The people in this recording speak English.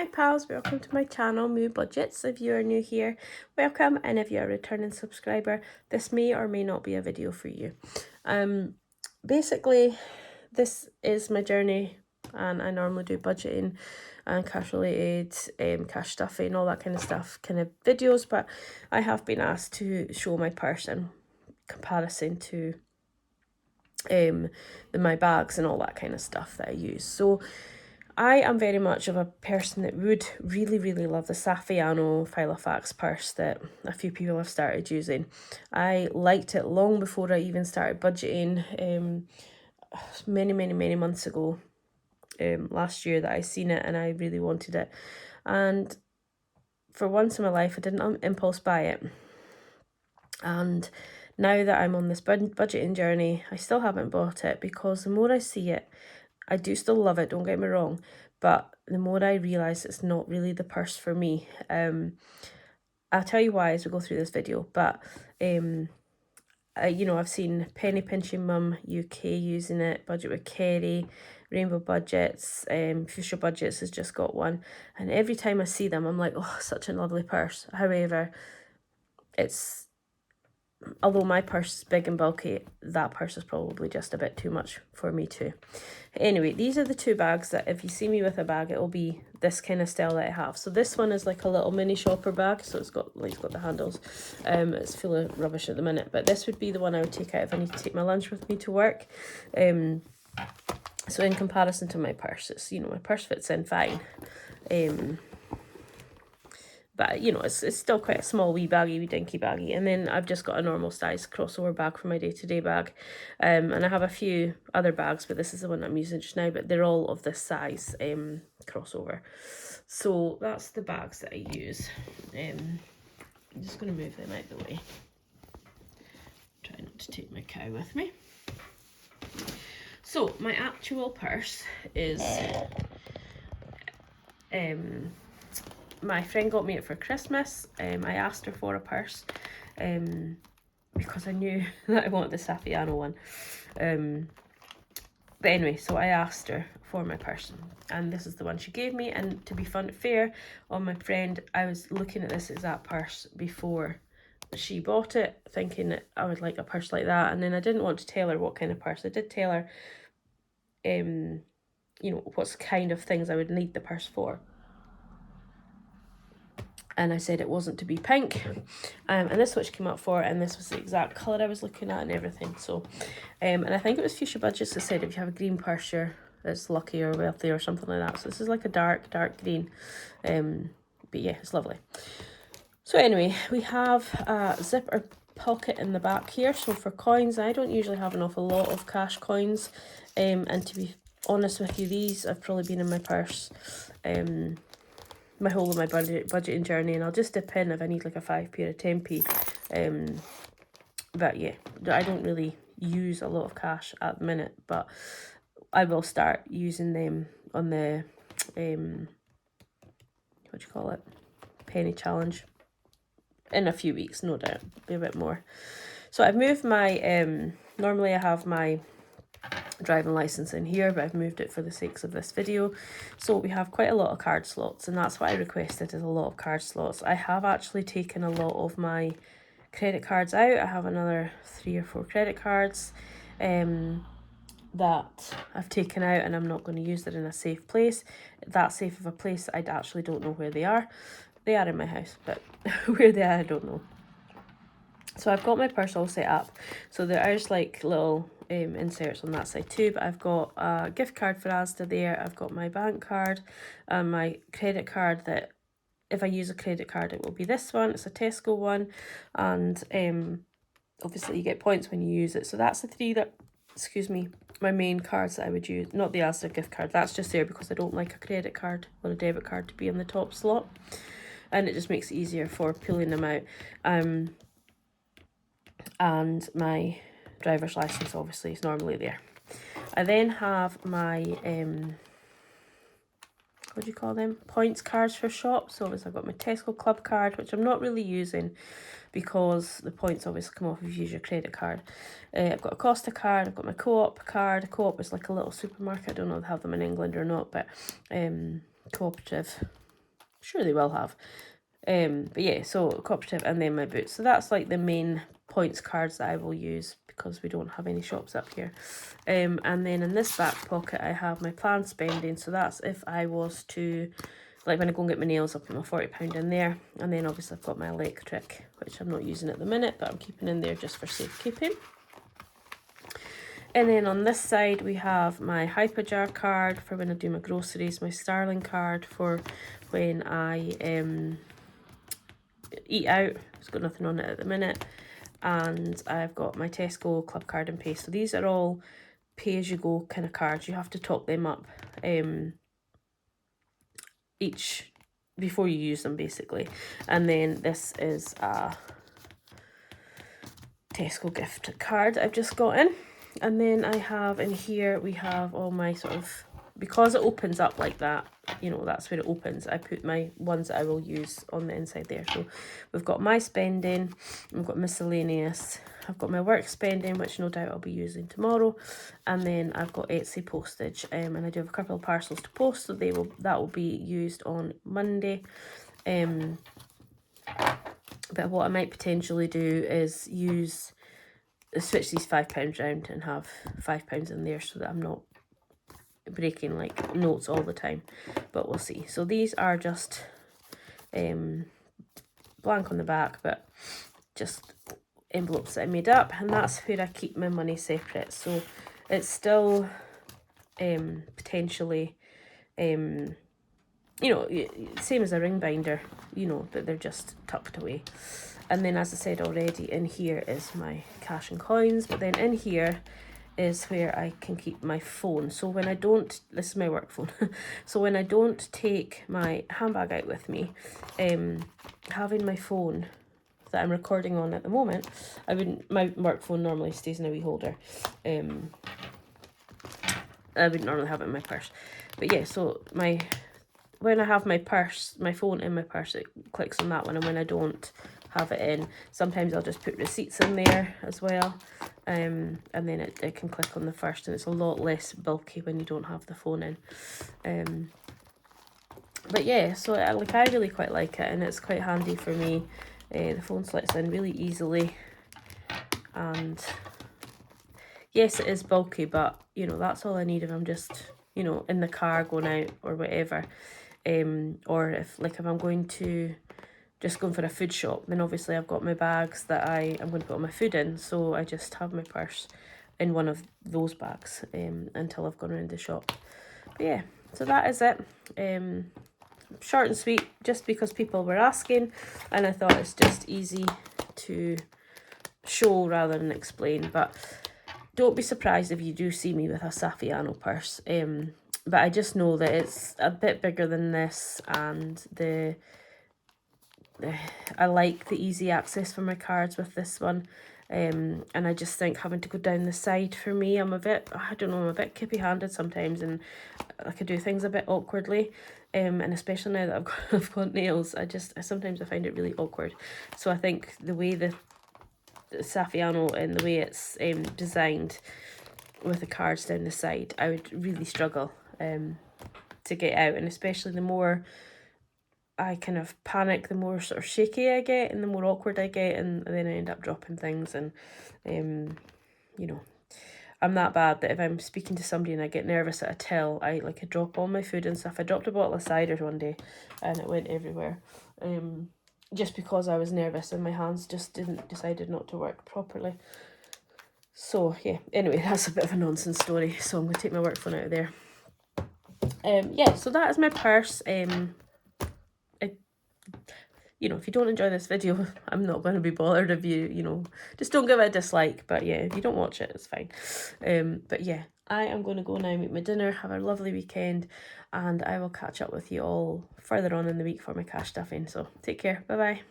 Hi pals, welcome to my channel, Moo Budgets. If you are new here, welcome, and if you're a returning subscriber, this may or may not be a video for you. Basically, this is my journey, and I normally do budgeting and cash related, cash stuffing, all that kind of stuff, kind of videos, but I have been asked to show my purse in comparison to my bags and all that kind of stuff that I use. So I am very much of a person that would really love the Saffiano Filofax purse that a few people have started using. I liked it long before I even started budgeting, many months ago, last year, that I seen it and I really wanted it. And for once in my life, I didn't impulse buy it. And now that I'm on this budgeting journey, I still haven't bought it because the more I see it, I do still love it, don't get me wrong, but the more I realise it's not really the purse for me. I'll tell you why as we go through this video, but I've seen Penny Pinching Mum UK using it, Budget with Kerry, Rainbow Budgets, Fuchsia Budgets has just got one, and every time I see them I'm like, oh, such a lovely purse. However, although my purse is big and bulky, that purse is probably just a bit too much for me too. Anyway, these are the two bags that if you see me with a bag, it will be this kind of style that I have. So this one is like a little mini shopper bag, so it's got the handles. It's full of rubbish at the minute, but this would be the one I would take out if I need to take my lunch with me to work. So in comparison to my purse, it's, my purse fits in fine. But, it's still quite a small wee dinky baggy. And then I've just got a normal size crossover bag for my day-to-day bag. And I have a few other bags, but this is the one I'm using just now. But they're all of this size crossover. So that's the bags that I use. I'm just going to move them out the way. Try not to take my cow with me. So my actual purse is... my friend got me it for Christmas. I asked her for a purse because I knew that I wanted the Saffiano one. But anyway, so I asked her for my purse, and this is the one she gave me. And to be fair on my friend, I was looking at this exact purse before she bought it, thinking that I would like a purse like that. And then I didn't want to tell her what kind of purse. I did tell her, what kind of things I would need the purse for. And I said it wasn't to be pink, and this is what she came up for, and this was the exact colour I was looking at and everything. So and I think it was Fuchsia Budgets that said if you have a green purse, it's lucky or wealthy or something like that. So this is like a dark green, but yeah, it's lovely. So anyway, we have a zipper pocket in the back here. So for coins, I don't usually have an awful lot of cash coins, and to be honest with you, these have probably been in my purse my whole of my budgeting journey, and I'll just dip in if I need like a 5p or a 10p. But yeah, I don't really use a lot of cash at the minute, but I will start using them on the penny challenge in a few weeks, no doubt. Be a bit more. So I've moved my normally I have my driving license in here, but I've moved it for the sakes of this video. So we have quite a lot of card slots, and that's what I requested, is a lot of card slots. I have actually taken a lot of my credit cards out. I have another 3 or 4 credit cards that I've taken out, and I'm not going to use it in a safe place. That safe of a place, I actually don't know where they are. They are in my house, but where they are, I don't know. So I've got my purse all set up. So there are just like little inserts on that side too, but I've got a gift card for Asda there. I've got my bank card and my credit card that if I use a credit card, it will be this one. It's a Tesco one, and obviously you get points when you use it. So that's the 3 that, my main cards that I would use. Not the Asda gift card, that's just there because I don't like a credit card or a debit card to be in the top slot, and it just makes it easier for pulling them out. And my driver's license obviously is normally there. I then have my what do you call them, points cards for shops. So obviously I've got my Tesco club card, which I'm not really using because the points obviously come off if you use your credit card. I've got a Costa card, I've got my Co-op card. Co-op is like a little supermarket. I don't know if they have them in England or not, but cooperative Sure they will have. But yeah, so cooperative and then my boots. So that's like the main points cards that I will use because we don't have any shops up here. And then in this back pocket I have my planned spending. So that's if I was to, like when I go and get my nails, I'll put my £40 in there. And then obviously I've got my electric, which I'm not using at the minute, but I'm keeping in there just for safekeeping. And then on this side we have my Hyperjar card for when I do my groceries, my Starling card for when I eat out. It's got nothing on it at the minute. And I've got my Tesco club card and pay. So these are all pay-as-you-go kind of cards. You have to top them up each before you use them, basically. And then this is a Tesco gift card I've just got in. And then I have in here, we have all my sort of, because it opens up like that, you know, that's where it opens. I put my ones that I will use on the inside there. So we've got my spending, we've got miscellaneous, I've got my work spending, which no doubt I'll be using tomorrow, and then I've got Etsy postage, and I do have a couple of parcels to post, so that will be used on Monday. But what I might potentially do is switch these £5 round and have £5 in there so that I'm not breaking like notes all the time, but we'll see. So these are just blank on the back, but just envelopes that I made up, and that's where I keep my money separate. So it's still potentially you know, same as a ring binder, you know, but they're just tucked away. And then, as I said already, in here is my cash and coins, but then in here is where I can keep my phone. So when I don't, this is my work phone, so when I don't take my handbag out with me, having my phone that I'm recording on at the moment, my work phone normally stays in a wee holder. I wouldn't normally have it in my purse. But yeah, so when I have my phone in my purse, it clicks on that one, and when I don't have it in, sometimes I'll just put receipts in there as well, and then it can click on the first, and it's a lot less bulky when you don't have the phone in. But yeah, so I really quite like it, and it's quite handy for me. The phone slips in really easily, and yes, it is bulky, but you know, that's all I need if I'm just, you know, in the car going out or whatever. Or if I'm going to just going for a food shop, then obviously I've got my bags that I'm going to put all my food in, so I just have my purse in one of those bags until I've gone around the shop. But yeah, so that is it. Short and sweet, just because people were asking, and I thought it's just easy to show rather than explain. But don't be surprised if you do see me with a Saffiano purse. But I just know that it's a bit bigger than this, and I like the easy access for my cards with this one. And I just think having to go down the side, for me, I'm a bit kippy-handed sometimes, and I could do things a bit awkwardly. And especially now that I've got nails, sometimes I find it really awkward. So I think the way the Saffiano and the way it's designed with the cards down the side, I would really struggle to get out, and especially the more I kind of panic, the more sort of shaky I get and the more awkward I get, and then I end up dropping things. And you know, I'm that bad that if I'm speaking to somebody and I get nervous at a till, I drop all my food and stuff. I dropped a bottle of cider one day and it went everywhere, just because I was nervous and my hands just decided not to work properly. So yeah, anyway, that's a bit of a nonsense story, so I'm going to take my work phone out of there. Yeah, so that is my purse. You know, if you don't enjoy this video, I'm not going to be bothered if you just don't give it a dislike. But yeah, if you don't watch it, it's fine. But yeah, I am going to go now, make my dinner, have a lovely weekend, and I will catch up with you all further on in the week for my cash stuffing. So take care. Bye-bye.